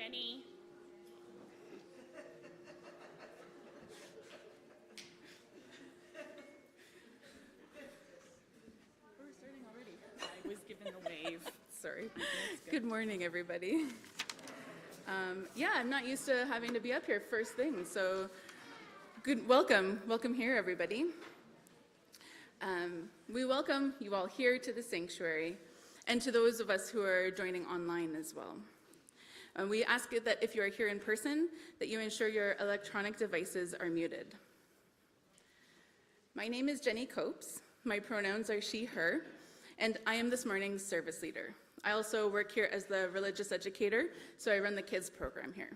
Jenny. We're starting already. I was given the wave. Sorry. Good morning, everybody. I'm not used to having to be up here first thing, so welcome here, everybody. We welcome you all here to the sanctuary, and to those of us who are joining online as well. We ask that if you are here in person, that you ensure your electronic devices are muted. My name is Jenny Copes. My pronouns are she, her, and I am this morning's service leader. I also work here as the religious educator, so I run the kids program here.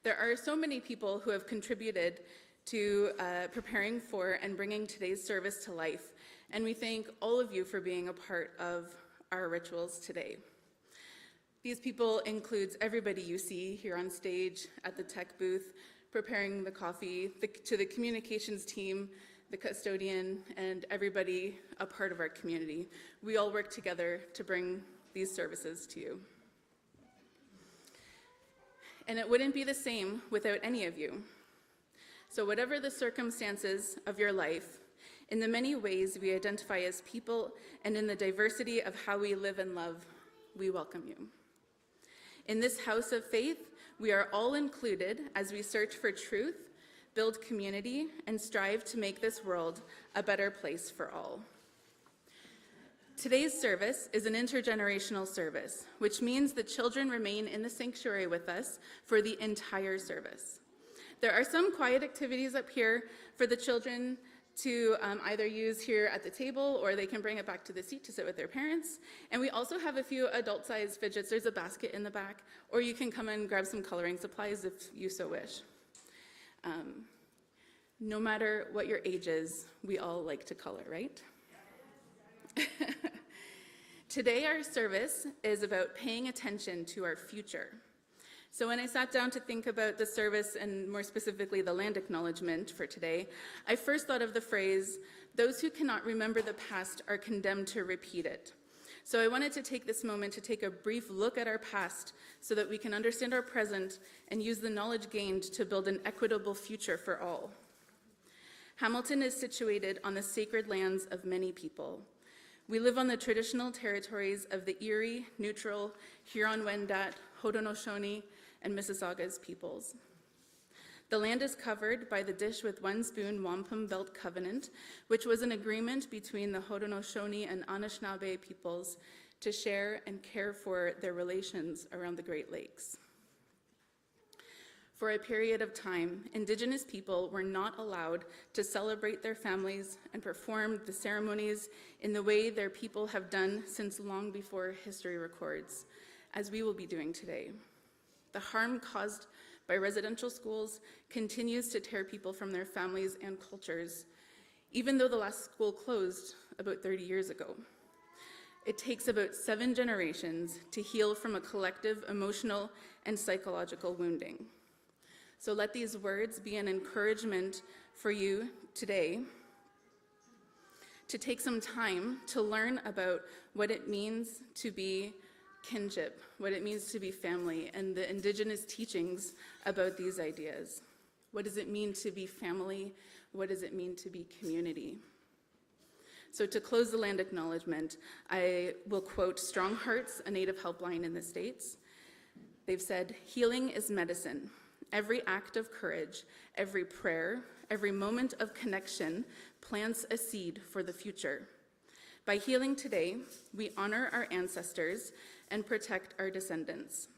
There are so many people who have contributed to preparing for and bringing today's service to life, and we thank all of you for being a part of our rituals today. These people includes everybody you see here on stage, at the tech booth, preparing the coffee, to the communications team, the custodian, and everybody a part of our community. We all work together to bring these services to you. And it wouldn't be the same without any of you. So whatever the circumstances of your life, in the many ways we identify as people and in the diversity of how we live and love, we welcome you. In this house of faith, we are all included as we search for truth, build community, and strive to make this world a better place for all. Today's service is an intergenerational service, which means the children remain in the sanctuary with us for the entire service. There are some quiet activities up here for the children to either use here at the table, or they can bring it back to the seat to sit with their parents. And we also have a few adult-sized fidgets. There's a basket in the back, or you can come and grab some coloring supplies if you so wish. No matter what your age is, we all like to color, right? Today, our service is about paying attention to our future. So when I sat down to think about the service, and more specifically the land acknowledgement for today, I first thought of the phrase, "Those who cannot remember the past are condemned to repeat it." So I wanted to take this moment to take a brief look at our past so that we can understand our present and use the knowledge gained to build an equitable future for all. Hamilton is situated on the sacred lands of many people. We live on the traditional territories of the Erie, Neutral, Huron-Wendat, Haudenosaunee, and Mississaugas peoples. The land is covered by the Dish with One Spoon Wampum Belt Covenant, which was an agreement between the Haudenosaunee and Anishinaabe peoples to share and care for their relations around the Great Lakes. For a period of time, Indigenous people were not allowed to celebrate their families and perform the ceremonies in the way their people have done since long before history records, as we will be doing today. The harm caused by residential schools continues to tear people from their families and cultures, even though the last school closed about 30 years ago. It takes about 7 generations to heal from a collective emotional and psychological wounding. So let these words be an encouragement for you today to take some time to learn about what it means to be kinship, what it means to be family, and the Indigenous teachings about these ideas. What does it mean to be family? What does it mean to be community? So to close the land acknowledgement, I will quote Strong Hearts, a Native helpline in the States. They've said, "Healing is medicine. Every act of courage, every prayer, every moment of connection plants a seed for the future. By healing today, we honor our ancestors and protect our descendants.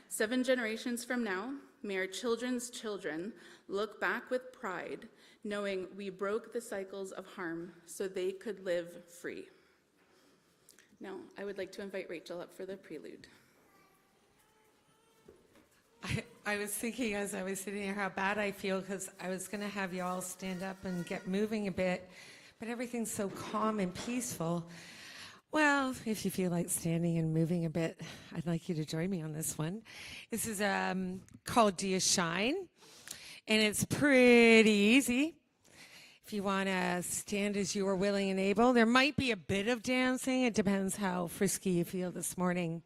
7 generations from now, may our children's children look back with pride, knowing we broke the cycles of harm so they could live free." Now, I would like to invite Rachel up for the prelude. I was thinking as I was sitting here how bad I feel, because I was going to have you all stand up and get moving a bit, but everything's so calm and peaceful. Well, if you feel like standing and moving a bit, I'd like you to join me on this one. This is called Do You Shine? And it's pretty easy. If you want to stand as you are willing and able, there might be a bit of dancing. It depends how frisky you feel this morning.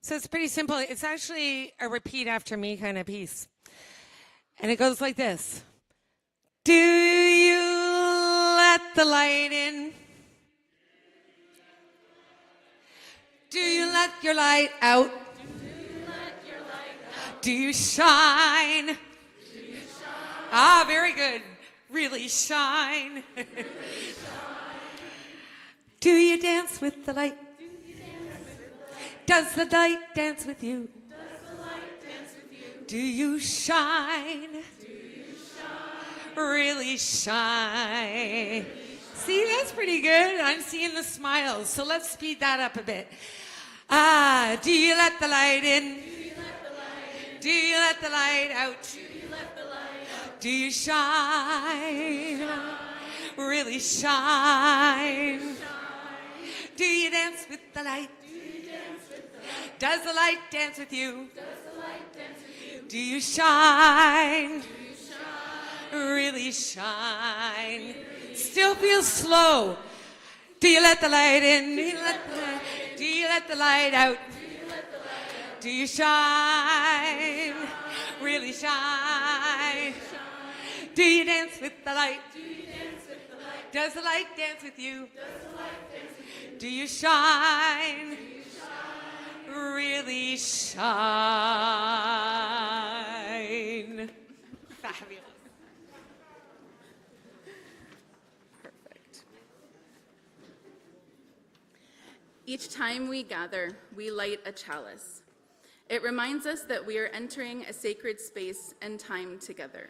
So it's pretty simple. It's actually a repeat after me kind of piece. And it goes like this. Do you let the light in? Do you let your light out? Do you shine? Ah, very good. Really shine. Do you dance with the light? Does the light dance with you? Do you shine? Really shine. See, that's pretty good. I'm seeing the smiles. So let's speed that up a bit. Ah, do you let the light in? Do you let the light out? Do you shine? Really shine. Do you dance with the light? Does the light dance with you? Do you shine? Really shine. Still feels slow. Do you let the light in? Do you let the light out? Do you shine? Really shine. Do you dance with the light? Does the light dance with you? Do you shine? Really shine. Fabulous. Perfect. Each time we gather, we light a chalice. It reminds us that we are entering a sacred space and time together.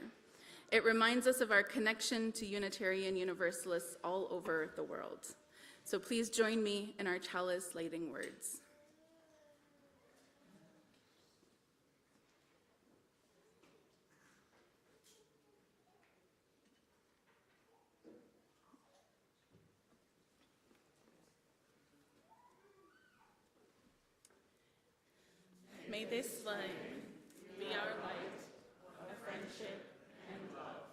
It reminds us of our connection to Unitarian Universalists all over the world. So please join me in our chalice lighting words. May this flame be our light of friendship and love.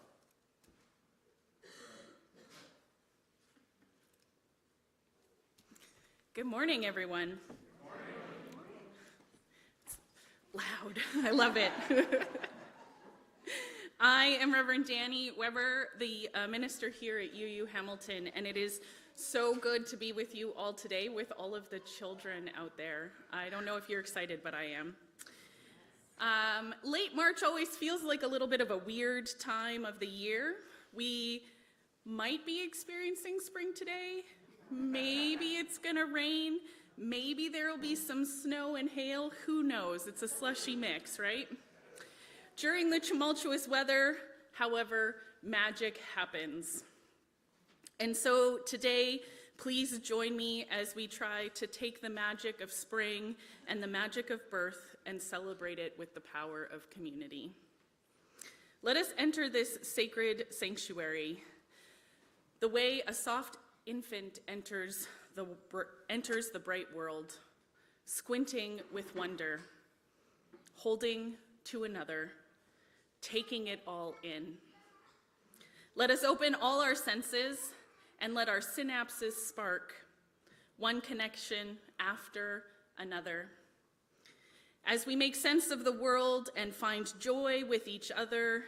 Good morning, everyone. It's loud. I love it. I am Reverend Danny Weber, the minister here at UU Hamilton, and it is so good to be with you all today with all of the children out there. I don't know if you're excited, but I am. Late March always feels like a little bit of a weird time of the year. We might be experiencing spring today. Maybe it's gonna rain. Maybe there will be some snow and hail. Who knows? It's a slushy mix, right? During the tumultuous weather, however, magic happens. And so today, please join me as we try to take the magic of spring and the magic of birth and celebrate it with the power of community. Let us enter this sacred sanctuary the way a soft infant enters the bright world, squinting with wonder, holding to another, taking it all in. Let us open all our senses and let our synapses spark, one connection after another. As we make sense of the world and find joy with each other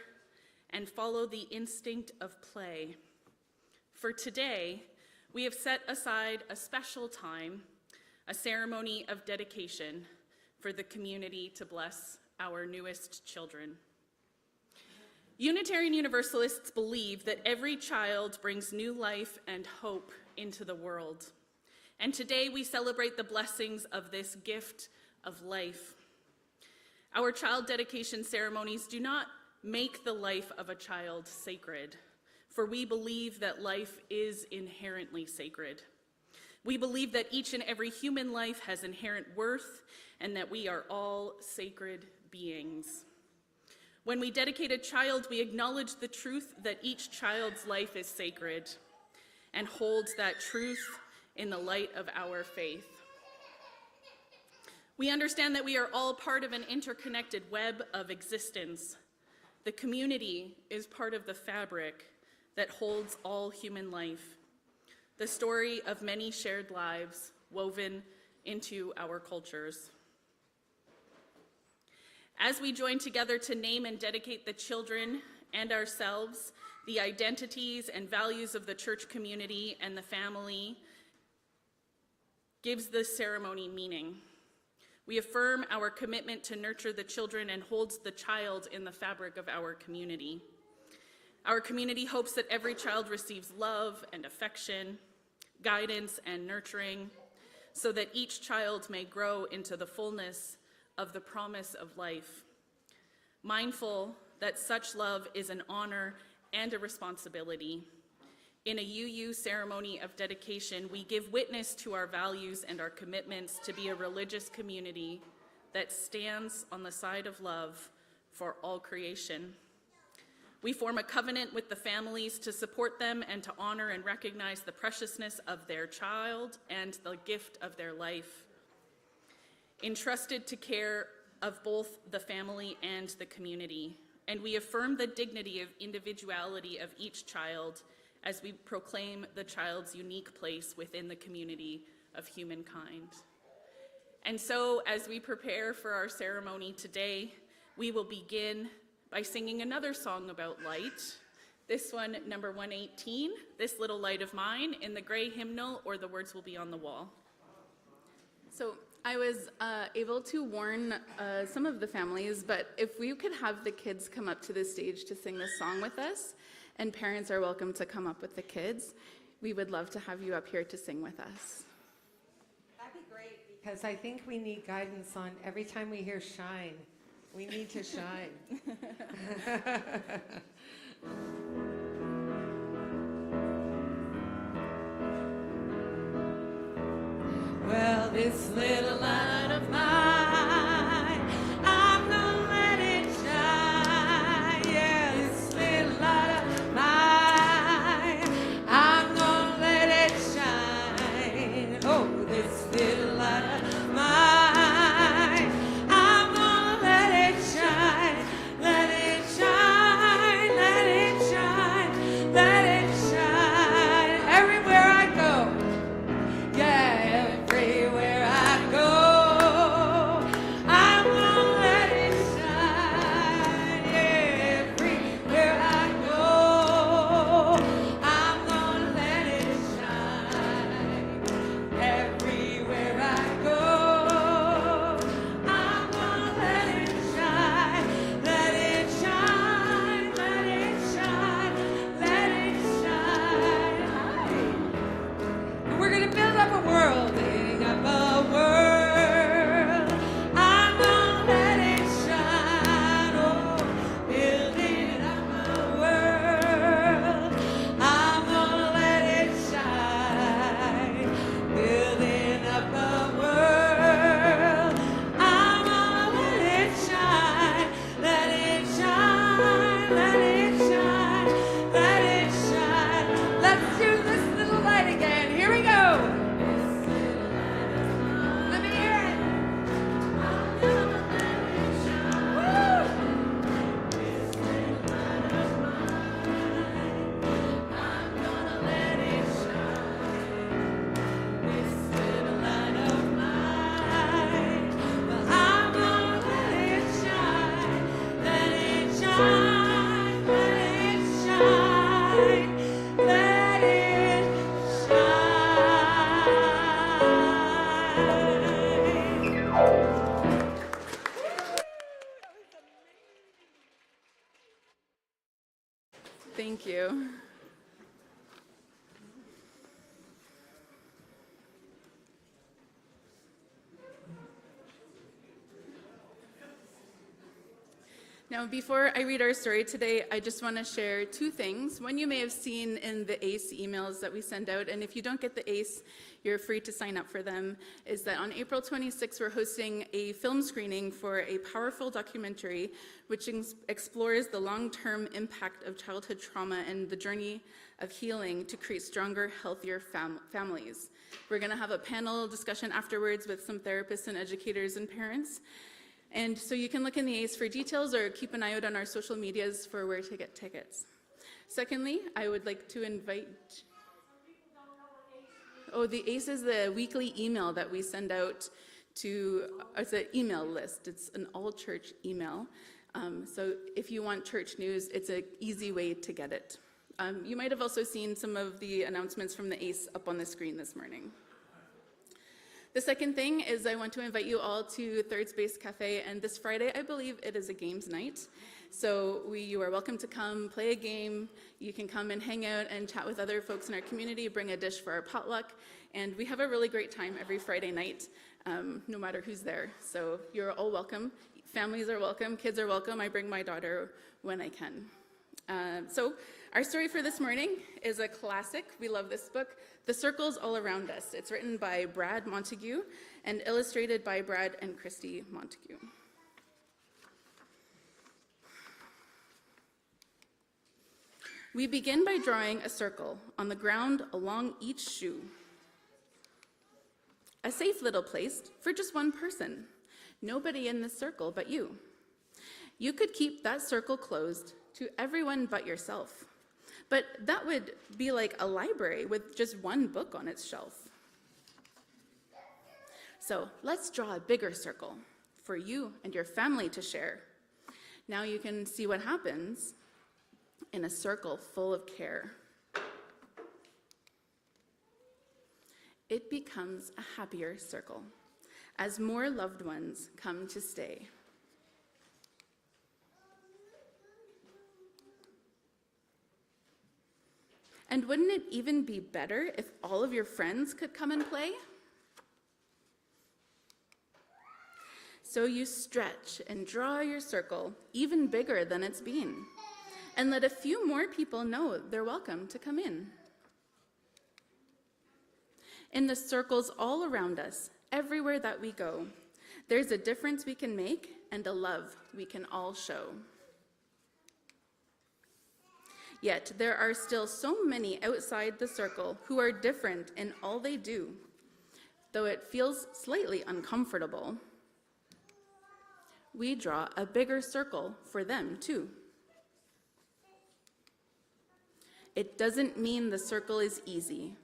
and follow the instinct of play. For today, we have set aside a special time, a ceremony of dedication for the community to bless our newest children. Unitarian Universalists believe that every child brings new life and hope into the world. And today we celebrate the blessings of this gift of life. Our child dedication ceremonies do not make the life of a child sacred, for we believe that life is inherently sacred. We believe that each and every human life has inherent worth and that we are all sacred beings. When we dedicate a child, we acknowledge the truth that each child's life is sacred and holds that truth in the light of our faith. We understand that we are all part of an interconnected web of existence. The community is part of the fabric that holds all human life, the story of many shared lives woven into our cultures. As we join together to name and dedicate the children and ourselves, the identities and values of the church community and the family gives this ceremony meaning. We affirm our commitment to nurture the children and holds the child in the fabric of our community. Our community hopes that every child receives love and affection, guidance and nurturing, so that each child may grow into the fullness of the promise of life. Mindful that such love is an honor and a responsibility, in a UU ceremony of dedication, we give witness to our values and our commitments to be a religious community that stands on the side of love for all creation. We form a covenant with the families to support them and to honor and recognize the preciousness of their child and the gift of their life, entrusted to care of both the family and the community. And we affirm the dignity of individuality of each child as we proclaim the child's unique place within the community of humankind. And so, as we prepare for our ceremony today, we will begin by singing another song about light. This one, number 118, This Little Light of Mine, in the gray hymnal, or the words will be on the wall. So I was able to warn some of the families, but if we could have the kids come up to the stage to sing this song with us, and parents are welcome to come up with the kids, we would love to have you up here to sing with us. That'd be great, because I think we need guidance on every time we hear shine. We need to shine. Well, this little light of mine, I'm gonna let it shine. Yeah, this little light of mine, I'm gonna let it shine. Oh, this little light of mine, I'm gonna let it shine. Let it shine, let it shine, let it shine everywhere I go. Yeah. Everywhere I go, I'm gonna let it shine. Everywhere I go, I'm gonna let it shine. Everywhere I go, I'm gonna let it shine. Let it shine, let it shine, let it shine. And we're gonna build up a world. Thank you. Now, before I read our story today, I just want to share two things. One you may have seen in the ACE emails that we send out, and if you don't get the ACE, you're free to sign up for them, is that on April 26th, we're hosting a film screening for a powerful documentary which explores the long-term impact of childhood trauma and the journey of healing to create stronger, healthier families. We're going to have a panel discussion afterwards with some therapists and educators and parents. And so you can look in the ACE for details or keep an eye out on our social medias for where to get tickets. Secondly, I would like to invite... Oh, the ACE is the weekly email that we send out it's an email list. It's an all-church email. So if you want church news, it's an easy way to get it. You might have also seen some of the announcements from the ACE up on the screen this morning. The second thing is I want to invite you all to Third Space Cafe, and this Friday, I believe it is a games night. So you are welcome to come play a game. You can come and hang out and chat with other folks in our community, bring a dish for our potluck, and we have a really great time every Friday night, no matter who's there. So you're all welcome. Families are welcome, kids are welcome. I bring my daughter when I can. So our story for this morning is a classic. We love this book, The Circles All Around Us. It's written by Brad Montague and illustrated by Brad and Christy Montague. We begin by drawing a circle on the ground along each shoe. A safe little place for just one person. Nobody in the circle but you. You could keep that circle closed to everyone but yourself. But that would be like a library with just one book on its shelf. So let's draw a bigger circle for you and your family to share. Now you can see what happens in a circle full of care. It becomes a happier circle as more loved ones come to stay. And wouldn't it even be better if all of your friends could come and play? So you stretch and draw your circle even bigger than it's been, and let a few more people know they're welcome to come in. In the circles all around us, everywhere that we go, there's a difference we can make and a love we can all show. Yet there are still so many outside the circle who are different in all they do, though it feels slightly uncomfortable. We draw a bigger circle for them too. It doesn't mean the circle is easy.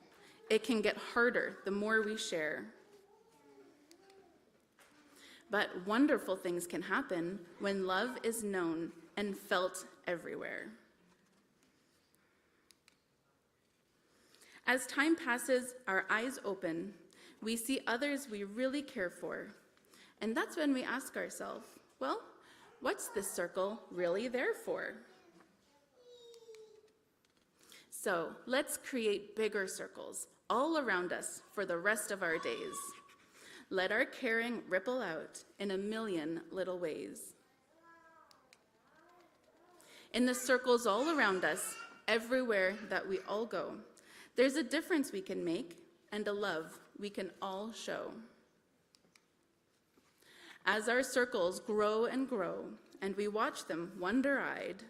It can get harder the more we share. But wonderful things can happen when love is known and felt everywhere. As time passes, our eyes open, we see others we really care for. And that's when we ask ourselves, well, what's this circle really there for? So let's create bigger circles all around us for the rest of our days. Let our caring ripple out in a million little ways. In the circles all around us, everywhere that we all go, there's a difference we can make and a love we can all show. As our circles grow and grow, and we watch them wonder-eyed,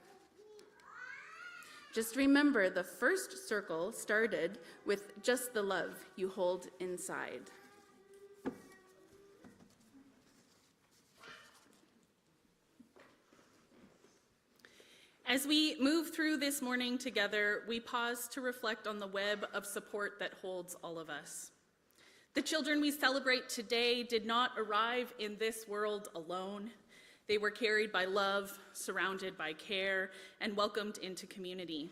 just remember the first circle started with just the love you hold inside. As we move through this morning together, we pause to reflect on the web of support that holds all of us. The children we celebrate today did not arrive in this world alone. They were carried by love, surrounded by care, and welcomed into community.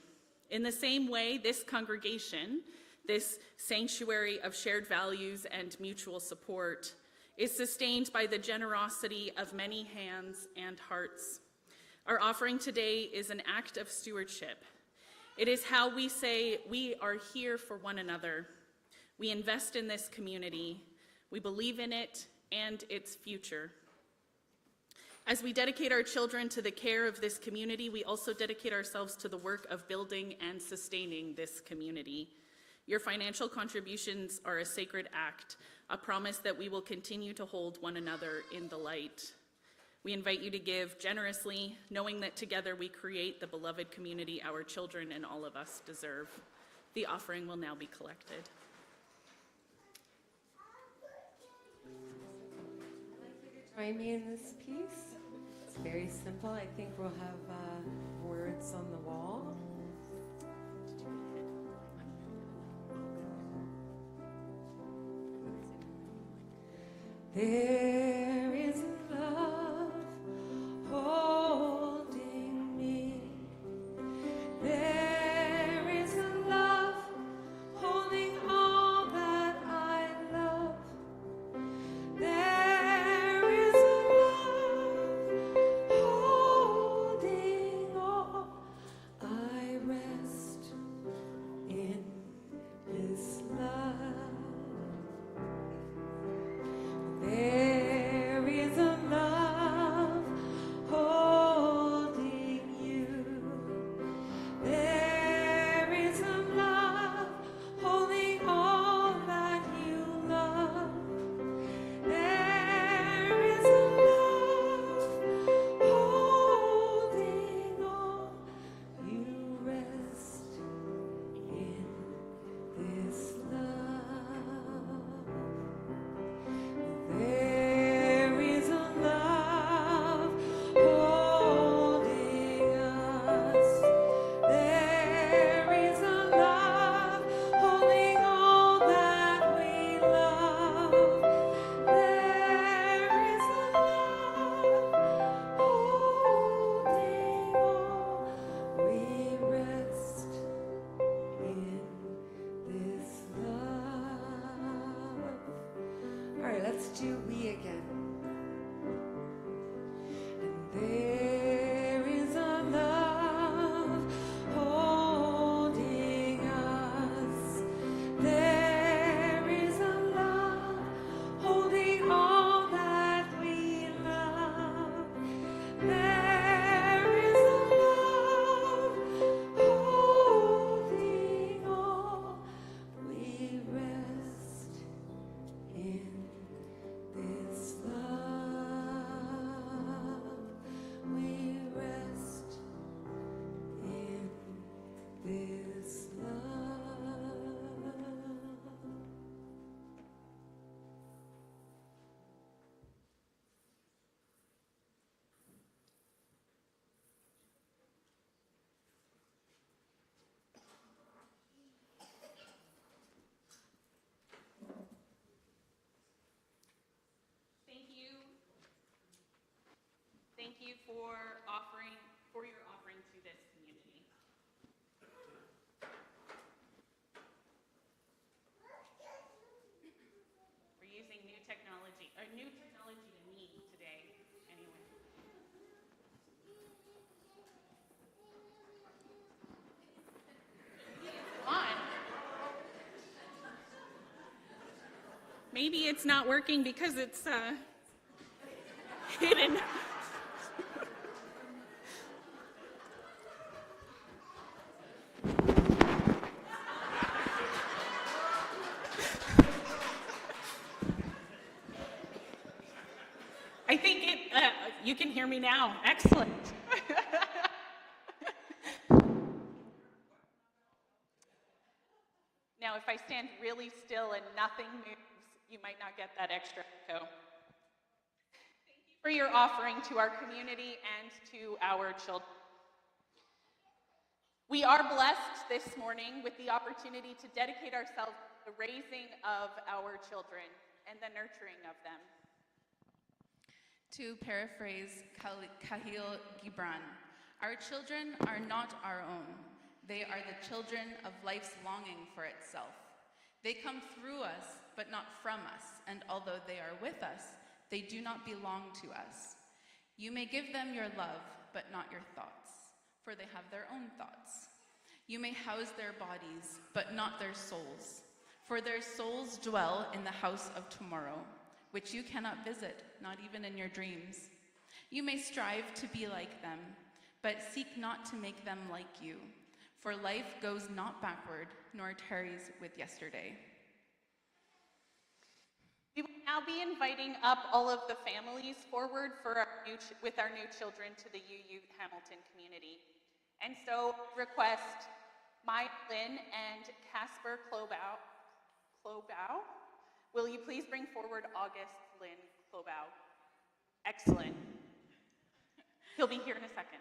In the same way, this congregation, this sanctuary of shared values and mutual support, is sustained by the generosity of many hands and hearts. Our offering today is an act of stewardship. It is how we say we are here for one another. We invest in this community. We believe in it and its future. As we dedicate our children to the care of this community, we also dedicate ourselves to the work of building and sustaining this community. Your financial contributions are a sacred act, a promise that we will continue to hold one another in the light. We invite you to give generously, knowing that together we create the beloved community our children and all of us deserve. The offering will now be collected. Join me in this piece. It's very simple. I think we'll have words on the wall. There is love holding me. There is a love holding all that I love. There is a love holding all. I rest in this love. There is a love holding you. There is a love holding all that you love. There is a love holding all. You rest in this love. There is a love holding us. There is a love holding all that we love. There is a love holding all. We rest in this love. All right, let's do we again. And there is a love holding us. There is a love holding all that we love. There is a love holding all. We rest in this love. We rest in this love. Thank you. Thank you for your offering to this community. We're using new technology to me today, anyway. On. Maybe it's not working because it's hidden. I think you can hear me now. Excellent. Now, if I stand really still and nothing moves, you might not get that extra echo. Thank you for your offering to our community and to our children. We are blessed this morning with the opportunity to dedicate ourselves to the raising of our children and the nurturing of them. To paraphrase Khalil Gibran, our children are not our own. They are the children of life's longing for itself. They come through us, but not from us, and although they are with us, they do not belong to us. You may give them your love, but not your thoughts, for they have their own thoughts. You may house their bodies, but not their souls, for their souls dwell in the house of tomorrow, which you cannot visit, not even in your dreams. You may strive to be like them, but seek not to make them like you, for life goes not backward, nor tarries with yesterday. We will now be inviting up all of the families forward for with our new children to the UU Hamilton community. And so request Maya Lynn and Casper Klobow. Will you please bring forward August Lynn Klobow? Excellent. He'll be here in a second.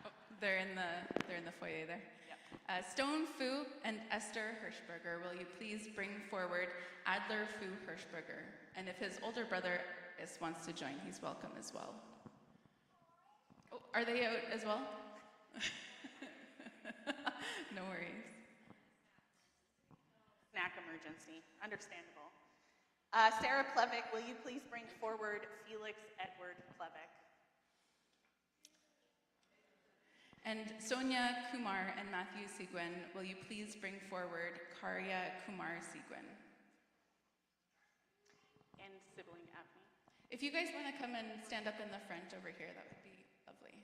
Oh, they're in the foyer there. Yep. Stone Fu and Esther Hirschberger, will you please bring forward Adler Fu Hirschberger? And if his older brother wants to join, he's welcome as well. Oh, are they out as well? No worries. Snack emergency, understandable. Sarah Plevick, will you please bring forward Felix Edward Plevick? And Sonia Kumar and Matthew Seguin, will you please bring forward Karya Kumar Seguin? And sibling Avni. If you guys want to come and stand up in the front over here, that would be lovely.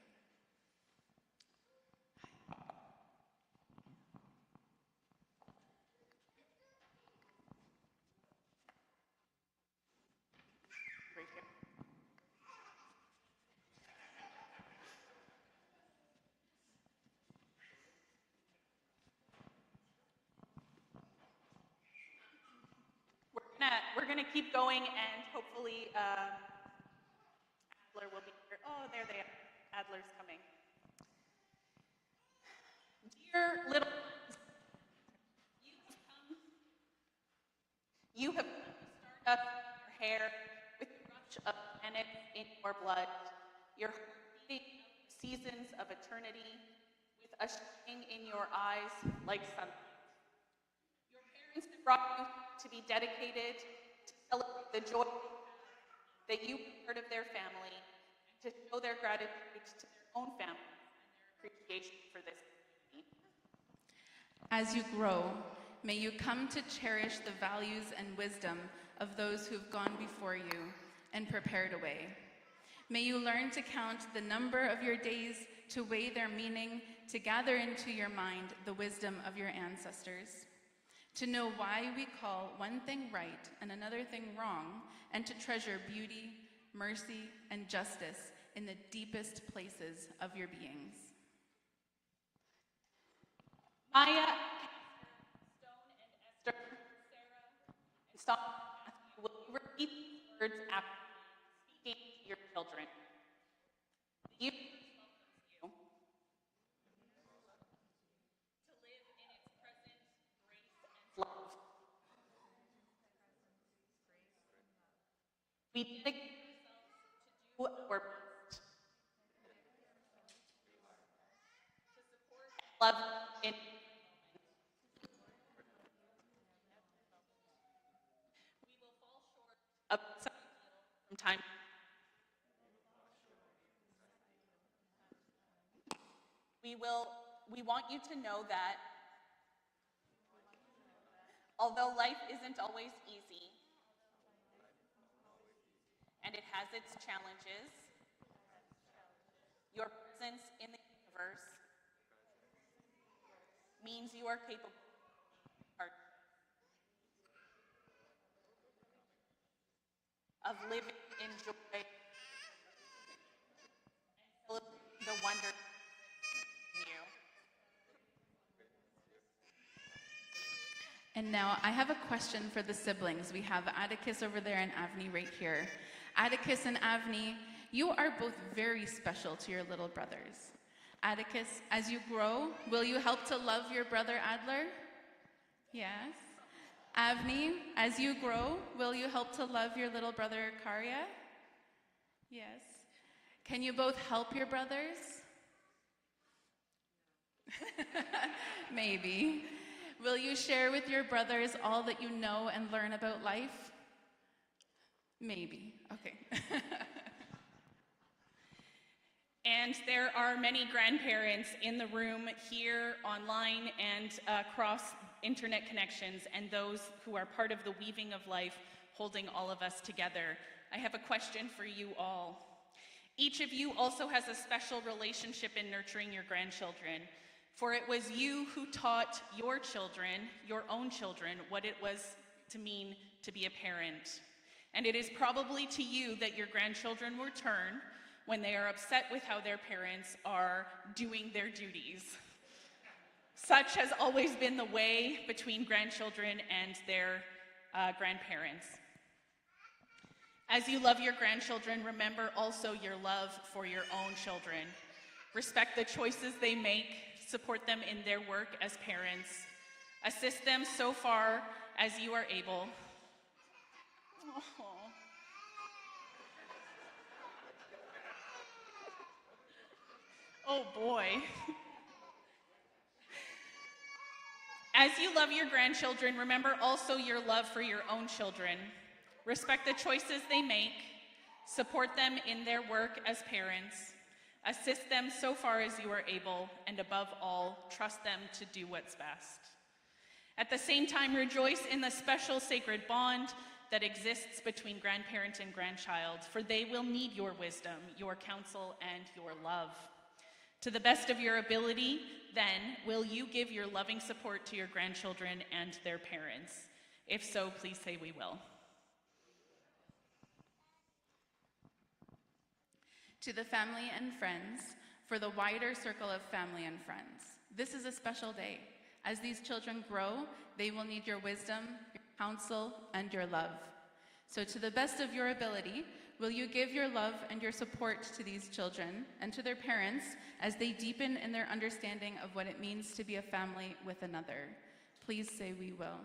Right here. We're gonna keep going, and hopefully Adler will be here. Oh, there they are. Adler's coming. Dear little ones, you have come to start up your hair with the rush of planets in your blood, your heart beating seasons of eternity, with a shining in your eyes like sunlight. Your parents have brought you to be dedicated to celebrate the joy that you are part of their family, and to show their gratitude to their own family and their appreciation for this community. As you grow, may you come to cherish the values and wisdom of those who've gone before you and prepared a way. May you learn to count the number of your days, to weigh their meaning, to gather into your mind the wisdom of your ancestors, to know why we call one thing right and another thing wrong, and to treasure beauty, mercy, and justice in the deepest places of your beings. Maya, Stone, and Esther, Sarah, and Stone, will you repeat these words after me, speaking to your children? The universe welcomes you to live in its present grace and love. We dedicate ourselves to do our best to support and love in of some from time. We want you to know that although life isn't always easy and it has its challenges, your presence in the universe means you are capable of living in joy and celebrating the wonder in you. And now I have a question for the siblings. We have Atticus over there and Avni right here. Atticus and Avni, you are both very special to your little brothers. Atticus, as you grow, will you help to love your brother Adler? Yes. Avni, as you grow, will you help to love your little brother Karya? Yes. Can you both help your brothers? Maybe. Will you share with your brothers all that you know and learn about life? Maybe. Okay. And there are many grandparents in the room, here, online, and across internet connections, and those who are part of the weaving of life, holding all of us together. I have a question for you all. Each of you also has a special relationship in nurturing your grandchildren, for it was you who taught your children, your own children, what it was to mean to be a parent. And it is probably to you that your grandchildren will turn when they are upset with how their parents are doing their duties. Such has always been the way between grandchildren and their grandparents. As you love your grandchildren, remember also your love for your own children. Respect the choices they make, support them in their work as parents. Assist them so far as you are able. Oh boy. As you love your grandchildren, remember also your love for your own children. Respect the choices they make. Support them in their work as parents. Assist them so far as you are able, and above all, trust them to do what's best. At the same time, rejoice in the special sacred bond that exists between grandparent and grandchild, for they will need your wisdom, your counsel, and your love. To the best of your ability, then, will you give your loving support to your grandchildren and their parents? If so, please say we will. To the family and friends, for the wider circle of family and friends, this is a special day. As these children grow, they will need your wisdom, your counsel, and your love. So to the best of your ability, will you give your love and your support to these children and to their parents as they deepen in their understanding of what it means to be a family with another? Please say we will.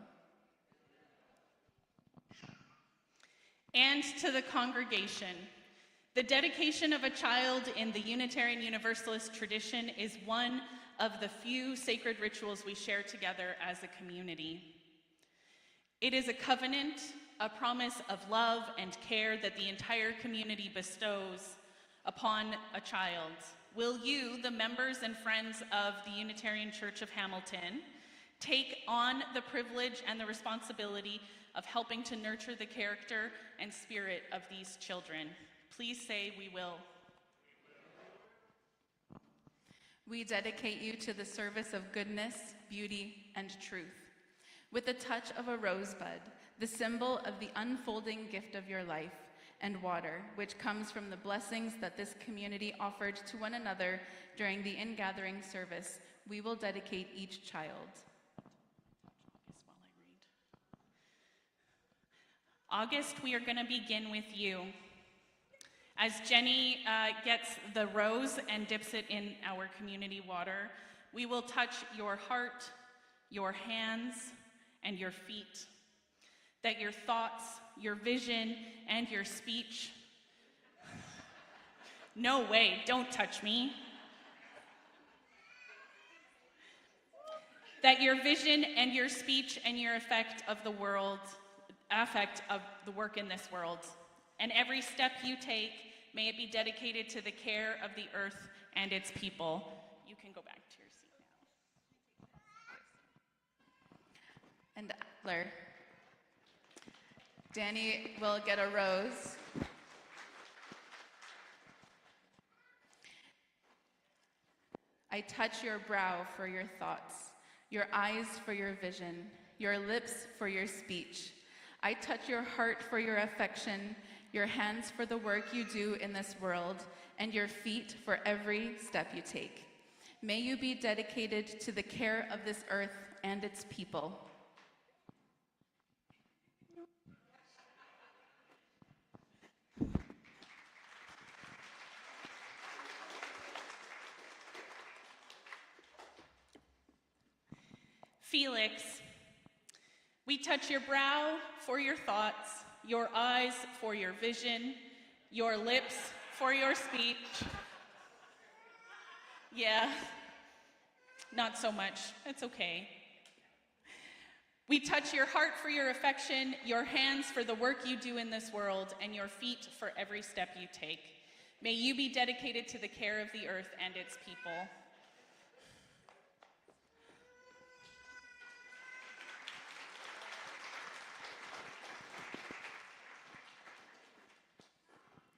And to the congregation, the dedication of a child in the Unitarian Universalist tradition is one of the few sacred rituals we share together as a community. It is a covenant, a promise of love and care that the entire community bestows upon a child. Will you, the members and friends of the Unitarian Church of Hamilton, take on the privilege and the responsibility of helping to nurture the character and spirit of these children? Please say we will. We dedicate you to the service of goodness, beauty, and truth. With the touch of a rosebud, the symbol of the unfolding gift of your life, and water, which comes from the blessings that this community offered to one another during the ingathering service, we will dedicate each child. August, we are going to begin with you. As Jenny gets the rose and dips it in our community water, we will touch your heart, your hands, and your feet. That your thoughts, your vision, and your speech. No way, don't touch me. That your vision and your speech and your affect of the work in this world. And every step you take, may it be dedicated to the care of the earth and its people. You can go back to your seat now. And Adler. Danny will get a rose. I touch your brow for your thoughts, your eyes for your vision, your lips for your speech. I touch your heart for your affection, your hands for the work you do in this world, and your feet for every step you take. May you be dedicated to the care of this earth and its people. Felix, we touch your brow for your thoughts, your eyes for your vision, your lips for your speech. Yeah, not so much. It's okay. We touch your heart for your affection, your hands for the work you do in this world, and your feet for every step you take. May you be dedicated to the care of the earth and its people.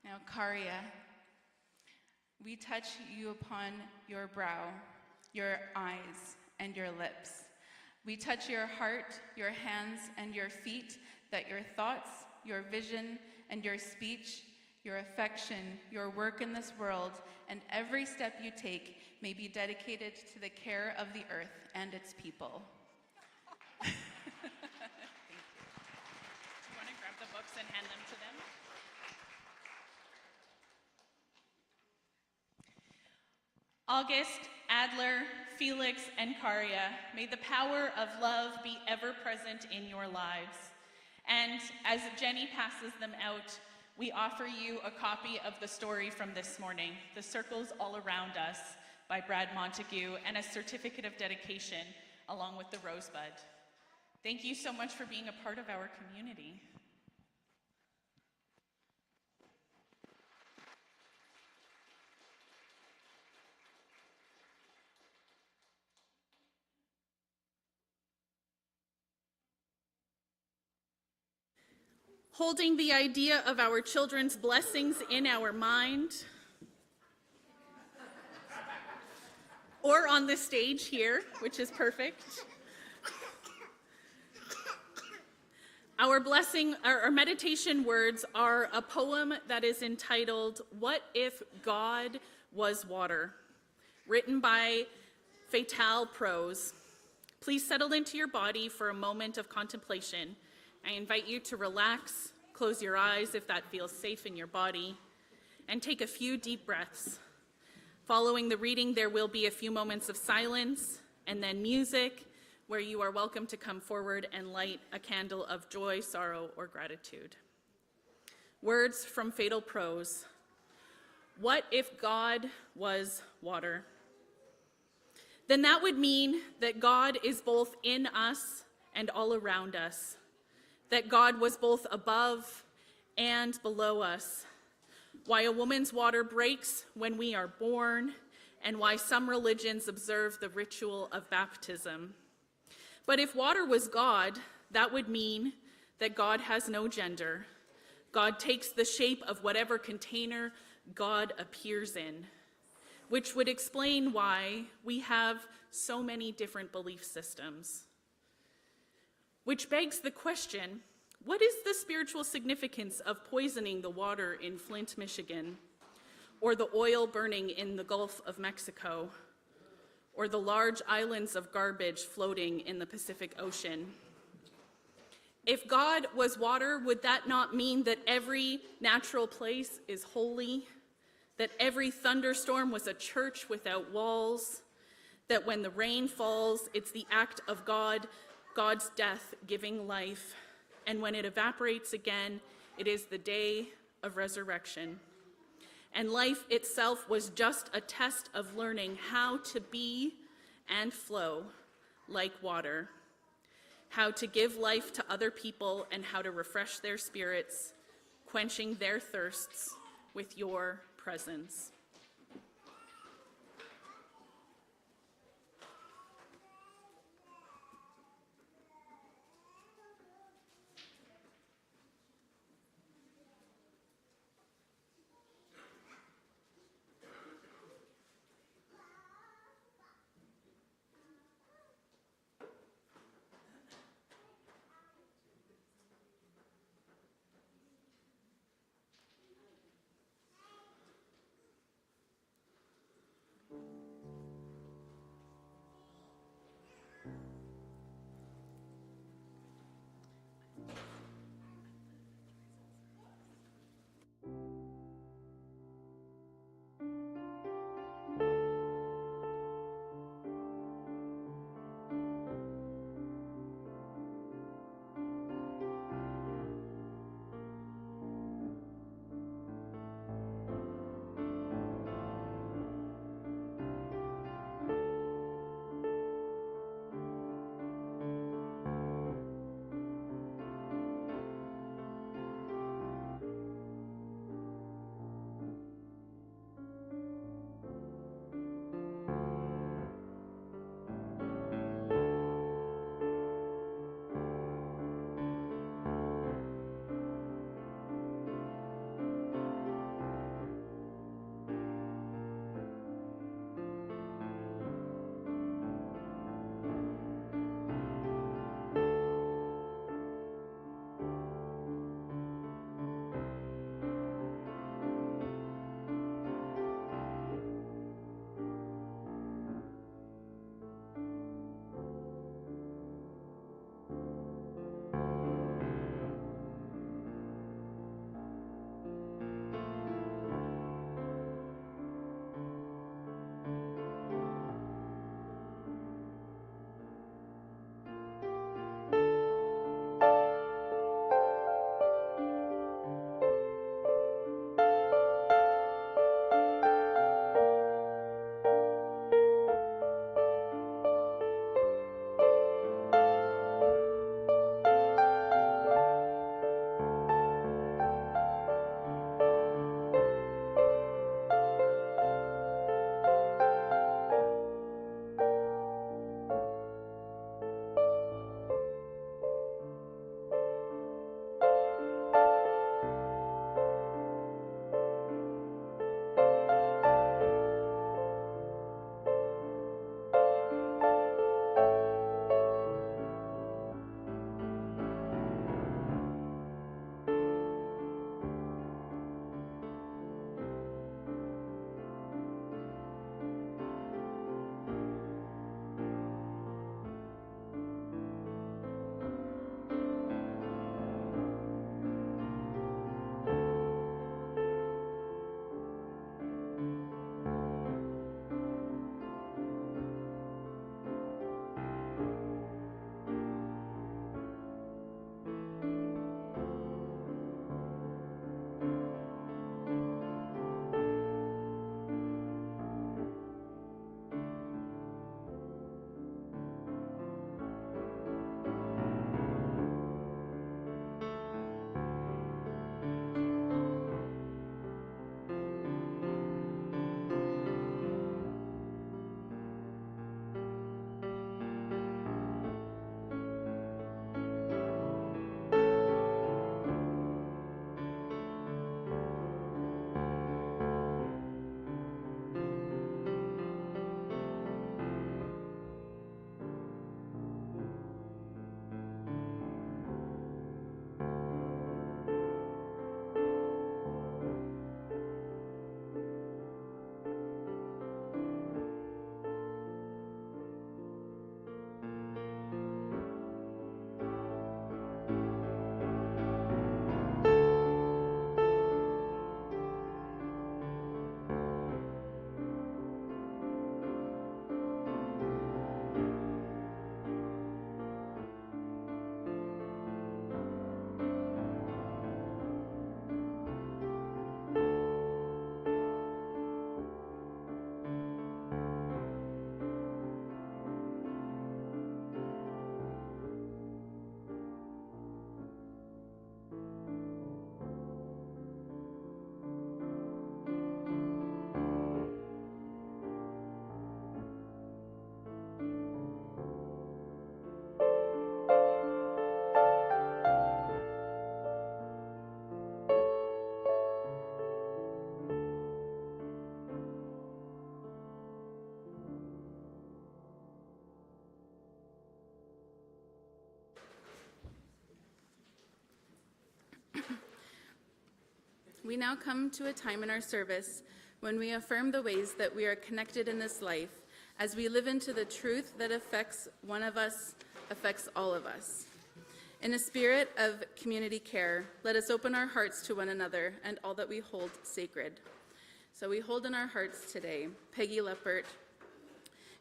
Now, Karia, we touch you upon your brow, your eyes, and your lips. We touch your heart, your hands, and your feet, that your thoughts, your vision, and your speech, your affection, your work in this world, and every step you take may be dedicated to the care of the earth and its people. Thank you. Do you want to grab the books and hand them to them? August, Adler, Felix, and Karia, may the power of love be ever present in your lives. And as Jenny passes them out, we offer you a copy of the story from this morning, The Circles All Around Us, by Brad Montague, and a certificate of dedication along with the Rosebud. Thank you so much for being a part of our community. Holding the idea of our children's blessings in our mind, or on the stage here, which is perfect. Our meditation words are a poem that is entitled, "What If God Was Water?" written by Fatal Prose. Please settle into your body for a moment of contemplation. I invite you to relax, close your eyes if that feels safe in your body, and take a few deep breaths. Following the reading, there will be a few moments of silence and then music, where you are welcome to come forward and light a candle of joy, sorrow, or gratitude. Words from Fatal Prose. What if God was water? Then that would mean that God is both in us and all around us, that God was both above and below us, why a woman's water breaks when we are born, and why some religions observe the ritual of baptism. But if water was God, that would mean that God has no gender. God takes the shape of whatever container God appears in, which would explain why we have so many different belief systems. Which begs the question, what is the spiritual significance of poisoning the water in Flint, Michigan, or the oil burning in the Gulf of Mexico, or the large islands of garbage floating in the Pacific Ocean? If God was water, would that not mean that every natural place is holy, that every thunderstorm was a church without walls, that when the rain falls, it's the act of God's death giving life, and when it evaporates again, it is the day of resurrection? And life itself was just a test of learning how to be and flow like water, how to give life to other people and how to refresh their spirits, quenching their thirsts with your presence. we now come to a time in our service when we affirm the ways that we are connected in this life as we live into the truth that affects one of us, affects all of us. In a spirit of community care, let us open our hearts to one another and all that we hold sacred. So we hold in our hearts today Peggy Leppert.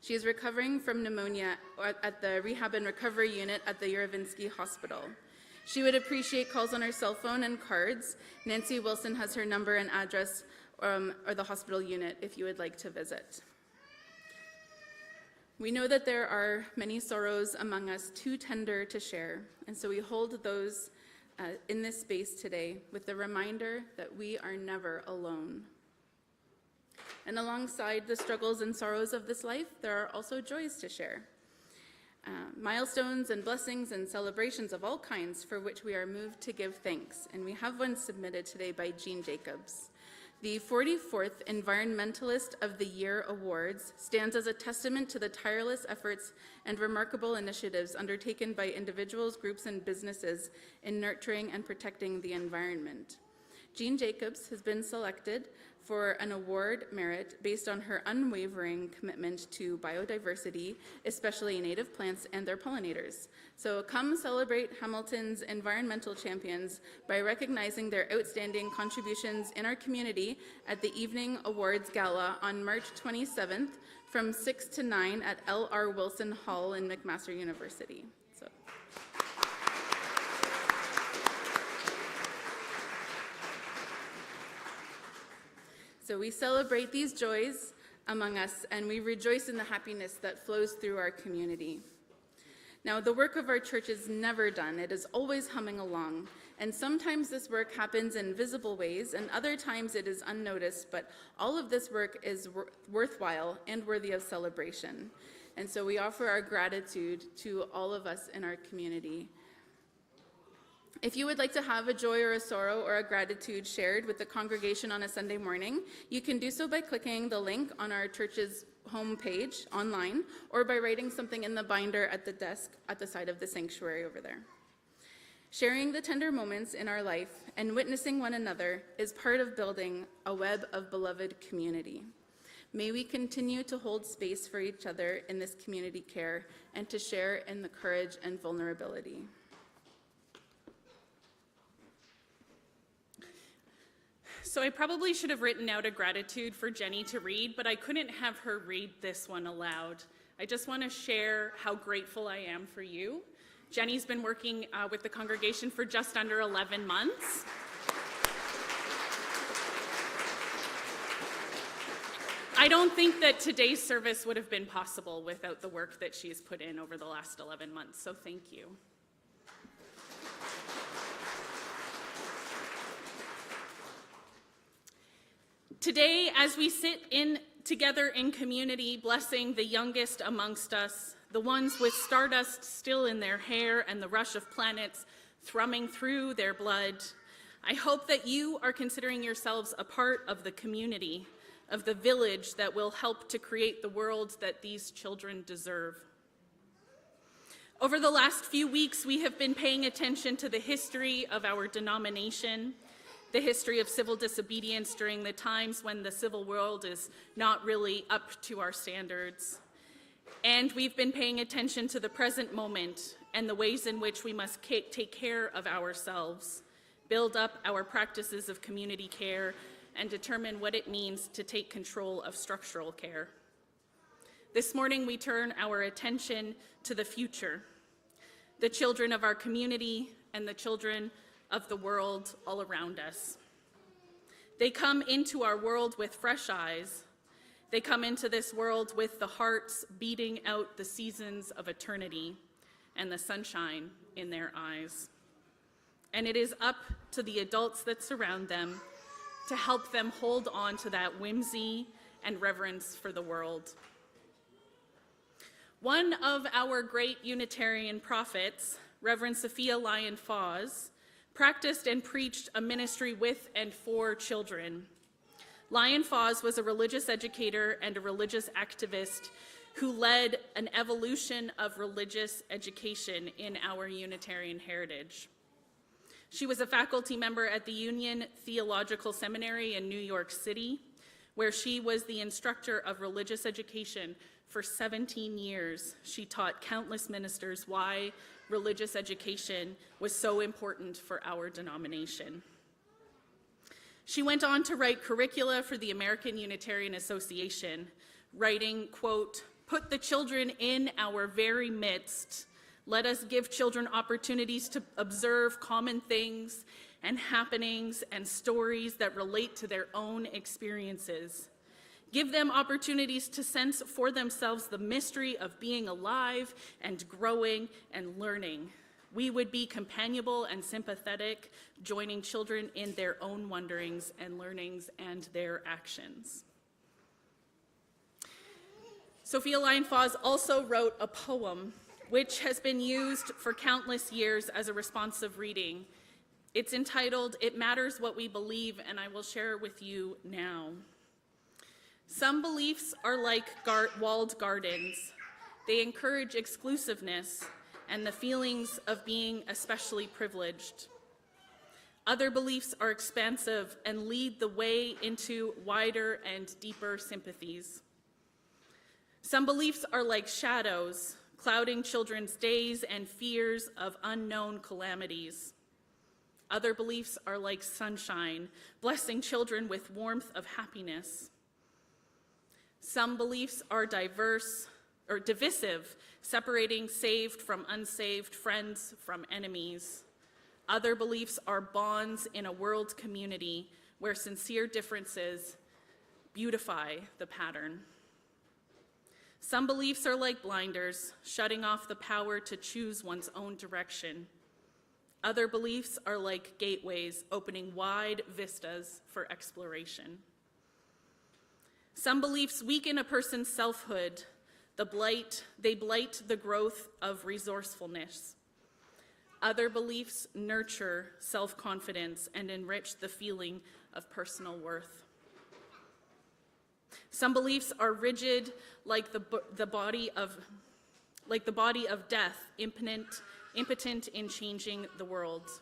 She is recovering from pneumonia at the Rehab and Recovery Unit at the Uravinsky Hospital. She would appreciate calls on her cell phone and cards. Nancy Wilson has her number and address or the hospital unit if you would like to visit. We know that there are many sorrows among us too tender to share, and so we hold those in this space today with the reminder that we are never alone. And alongside the struggles and sorrows of this life, there are also joys to share. Milestones and blessings and celebrations of all kinds for which we are moved to give thanks. And we have one submitted today by Jean Jacobs. The 44th Environmentalist of the Year Awards stands as a testament to the tireless efforts and remarkable initiatives undertaken by individuals, groups, and businesses in nurturing and protecting the environment. Jean Jacobs has been selected for an award merit based on her unwavering commitment to biodiversity, especially native plants and their pollinators. So come celebrate Hamilton's environmental champions by recognizing their outstanding contributions in our community at the Evening Awards Gala on March 27th from 6 to 9 at L.R. Wilson Hall in McMaster University. So we celebrate these joys among us, and we rejoice in the happiness that flows through our community. Now, the work of our church is never done. It is always humming along, and sometimes this work happens in visible ways, and other times it is unnoticed, but all of this work is worthwhile and worthy of celebration. And so we offer our gratitude to all of us in our community. If you would like to have a joy or a sorrow or a gratitude shared with the congregation on a Sunday morning, you can do so by clicking the link on our church's homepage online or by writing something in the binder at the desk at the side of the sanctuary over there. Sharing the tender moments in our life and witnessing one another is part of building a web of beloved community. May we continue to hold space for each other in this community care and to share in the courage and vulnerability. So I probably should have written out a gratitude for Jenny to read, but I couldn't have her read this one aloud. I just want to share how grateful I am for you. Jenny's been working with the congregation for just under 11 months. I don't think that today's service would have been possible without the work that she's put in over the last 11 months, so thank you. Today, as we sit together in community, blessing the youngest amongst us, the ones with stardust still in their hair and the rush of planets thrumming through their blood, I hope that you are considering yourselves a part of the community, of the village that will help to create the world that these children deserve. Over the last few weeks, we have been paying attention to the history of our denomination, the history of civil disobedience during the times when the civil world is not really up to our standards. And we've been paying attention to the present moment and the ways in which we must take care of ourselves, build up our practices of community care, and determine what it means to take control of structural care. This morning, we turn our attention to the future, the children of our community and the children of the world all around us. They come into our world with fresh eyes. They come into this world with the hearts beating out the seasons of eternity and the sunshine in their eyes. And it is up to the adults that surround them to help them hold on to that whimsy and reverence for the world. One of our great Unitarian prophets, Reverend Sophia Lyon-Fawes, practiced and preached a ministry with and for children. Lyon-Fawes was a religious educator and a religious activist who led an evolution of religious education in our Unitarian heritage. She was a faculty member at the Union Theological Seminary in New York City, where she was the instructor of religious education for 17 years. She taught countless ministers why religious education was so important for our denomination. She went on to write curricula for the American Unitarian Association, writing, quote, "Put the children in our very midst. Let us give children opportunities to observe common things and happenings and stories that relate to their own experiences. Give them opportunities to sense for themselves the mystery of being alive and growing and learning. We would be companionable and sympathetic, joining children in their own wonderings and learnings and their actions." Sophia Lyon-Fawes also wrote a poem which has been used for countless years as a responsive reading. It's entitled, "It Matters What We Believe," and I will share it with you now. Some beliefs are like walled gardens. They encourage exclusiveness and the feelings of being especially privileged. Other beliefs are expansive and lead the way into wider and deeper sympathies. Some beliefs are like shadows, clouding children's days and fears of unknown calamities. Other beliefs are like sunshine, blessing children with warmth of happiness. Some beliefs are diverse or divisive, separating saved from unsaved, friends from enemies. Other beliefs are bonds in a world community where sincere differences beautify the pattern. Some beliefs are like blinders, shutting off the power to choose one's own direction. Other beliefs are like gateways, opening wide vistas for exploration. Some beliefs weaken a person's selfhood. They blight the growth of resourcefulness. Other beliefs nurture self-confidence and enrich the feeling of personal worth. Some beliefs are rigid, like the body of death, impotent in changing the world.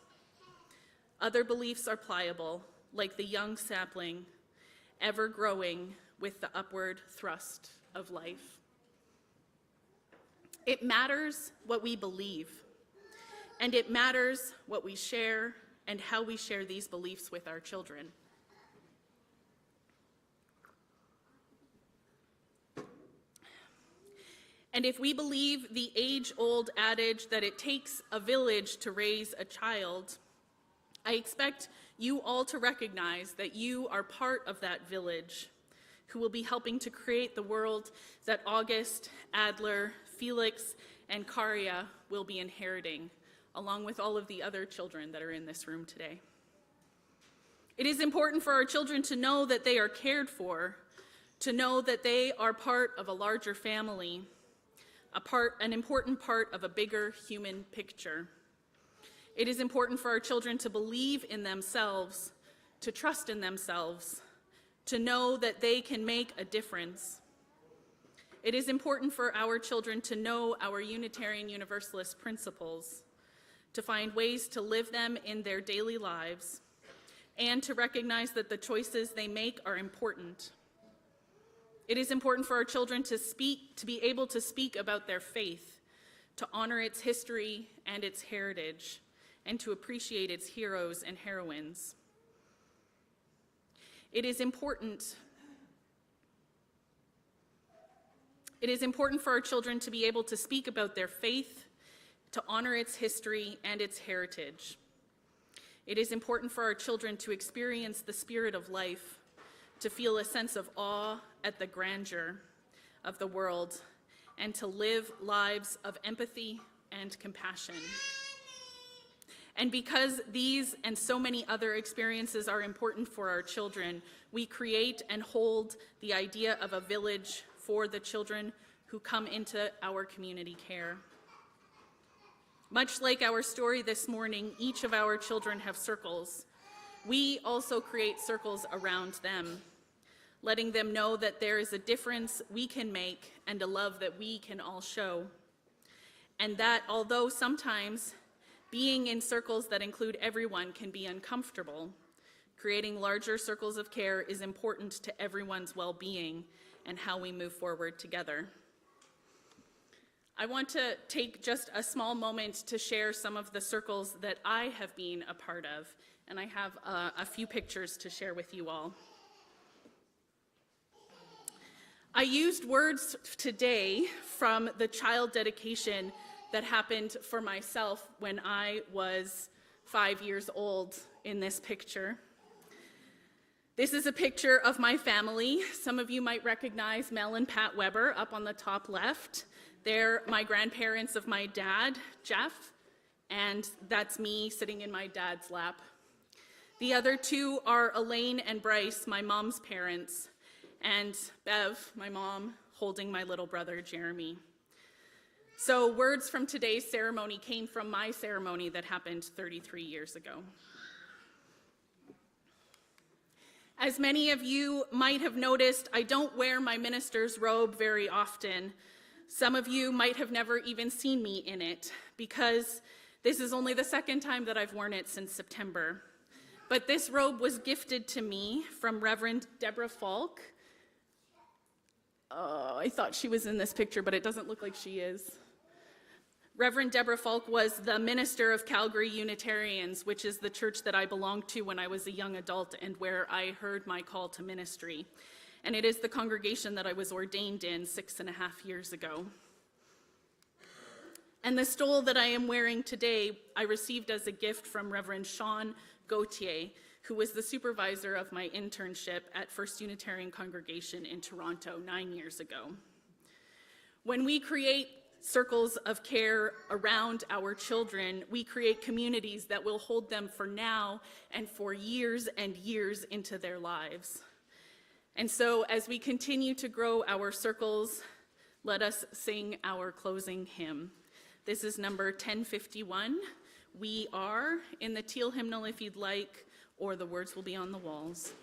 Other beliefs are pliable, like the young sapling, ever growing with the upward thrust of life. It matters what we believe, and it matters what we share and how we share these beliefs with our children. And if we believe the age-old adage that it takes a village to raise a child, I expect you all to recognize that you are part of that village who will be helping to create the world that August, Adler, Felix, and Karia will be inheriting, along with all of the other children that are in this room today. It is important for our children to know that they are cared for, to know that they are part of a larger family, an important part of a bigger human picture. It is important for our children to believe in themselves, to trust in themselves, to know that they can make a difference. It is important for our children to know our Unitarian Universalist principles, to find ways to live them in their daily lives, and to recognize that the choices they make are important. It is important for our children to be able to speak about their faith, to honor its history and its heritage, and to appreciate its heroes and heroines. It is important for our children to be able to speak about their faith, to honor its history and its heritage. It is important for our children to experience the spirit of life, to feel a sense of awe at the grandeur of the world, and to live lives of empathy and compassion. And because these and so many other experiences are important for our children, we create and hold the idea of a village for the children who come into our community care. Much like our story this morning, each of our children have circles. We also create circles around them, letting them know that there is a difference we can make and a love that we can all show. And that although sometimes Being in circles that include everyone can be uncomfortable. Creating larger circles of care is important to everyone's well-being and how we move forward together. I want to take just a small moment to share some of the circles that I have been a part of, and I have a few pictures to share with you all. I used words today from the child dedication that happened for myself when I was 5 years old in this picture. This is a picture of my family. Some of you might recognize Mel and Pat Weber up on the top left. They're my grandparents of my dad, Jeff, and that's me sitting in my dad's lap. The other two are Elaine and Bryce, my mom's parents, and Bev, my mom, holding my little brother, Jeremy. So words from today's ceremony came from my ceremony that happened 33 years ago. As many of you might have noticed, I don't wear my minister's robe very often. Some of you might have never even seen me in it, because this is only the second time that I've worn it since September. But this robe was gifted to me from Reverend Deborah Falk. Oh, I thought she was in this picture, but it doesn't look like she is. Reverend Deborah Falk was the minister of Calgary Unitarians, which is the church that I belonged to when I was a young adult and where I heard my call to ministry. And it is the congregation that I was ordained in 6.5 years ago. And the stole that I am wearing today, I received as a gift from Reverend Sean Gauthier, who was the supervisor of my internship at First Unitarian Congregation in Toronto 9 years ago. When we create circles of care around our children, we create communities that will hold them for now and for years and years into their lives. And so as we continue to grow our circles, let us sing our closing hymn. This is number 1051, We Are, in the teal hymnal if you'd like, or the words will be on the walls.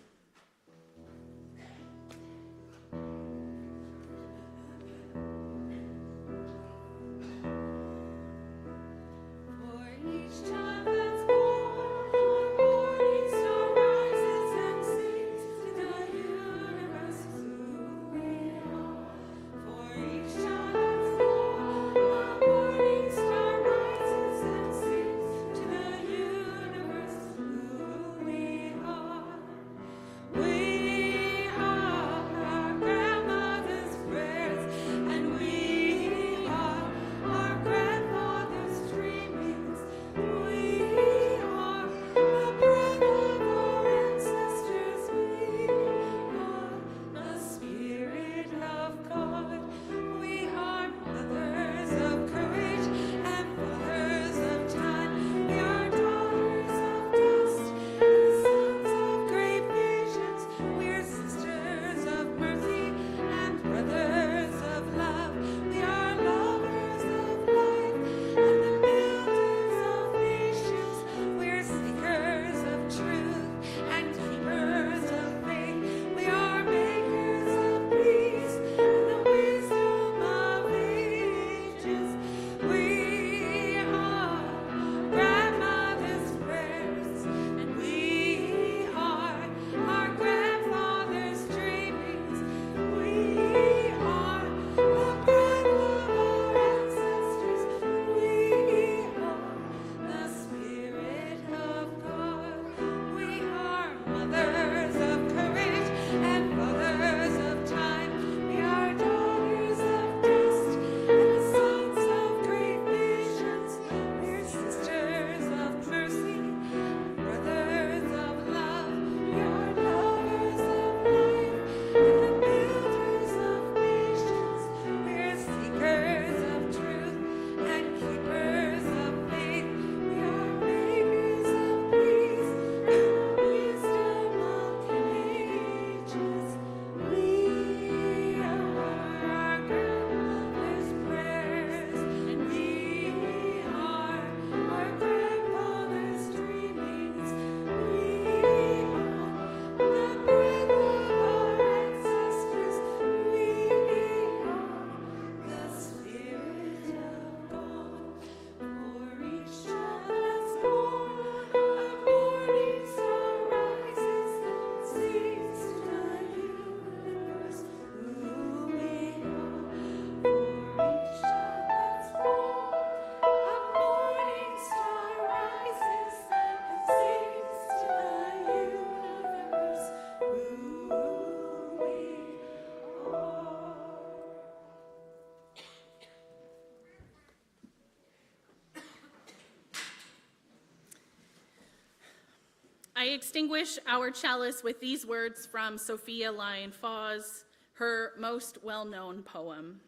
I extinguish our chalice with these words from Sophia Lyon-Faw's, her most well-known poem.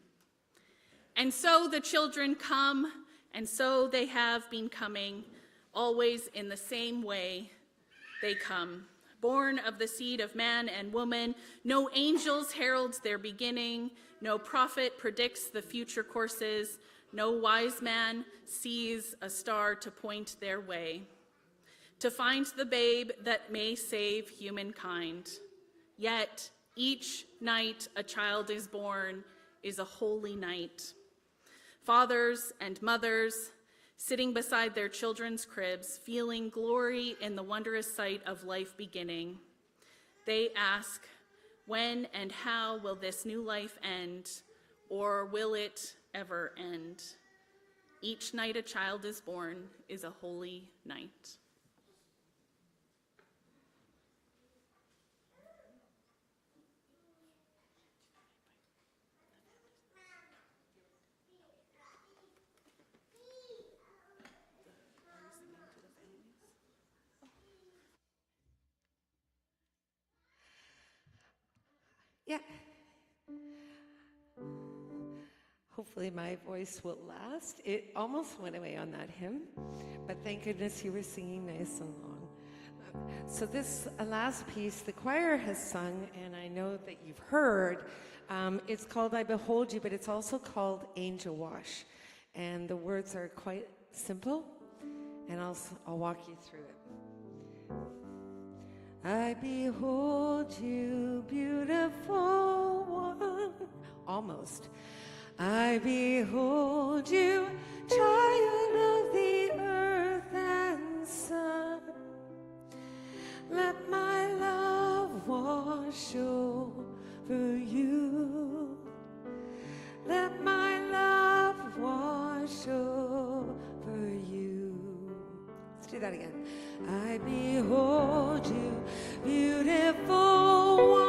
And so the children come, and so they have been coming, always in the same way they come. Born of the seed of man and woman, no angels herald their beginning, no prophet predicts the future courses, no wise man sees a star to point their way, to find the babe that may save humankind. Yet each night a child is born is a holy night. Fathers and mothers sitting beside their children's cribs, feeling glory in the wondrous sight of life beginning. They ask, when and how will this new life end, or will it ever end? Each night a child is born is a holy night. Yeah. Hopefully my voice will last. It almost went away on that hymn, but thank goodness you were singing nice and long. So this last piece, the choir has sung, and I know that you've heard. It's called I Behold You, but it's also called Angel Wash. And the words are quite simple, and I'll walk you through it. I behold you, beautiful one. Almost. I behold you, child of the earth and sun. Let my love wash over you. Let my love wash over you. Let's do that again. I behold you, beautiful one.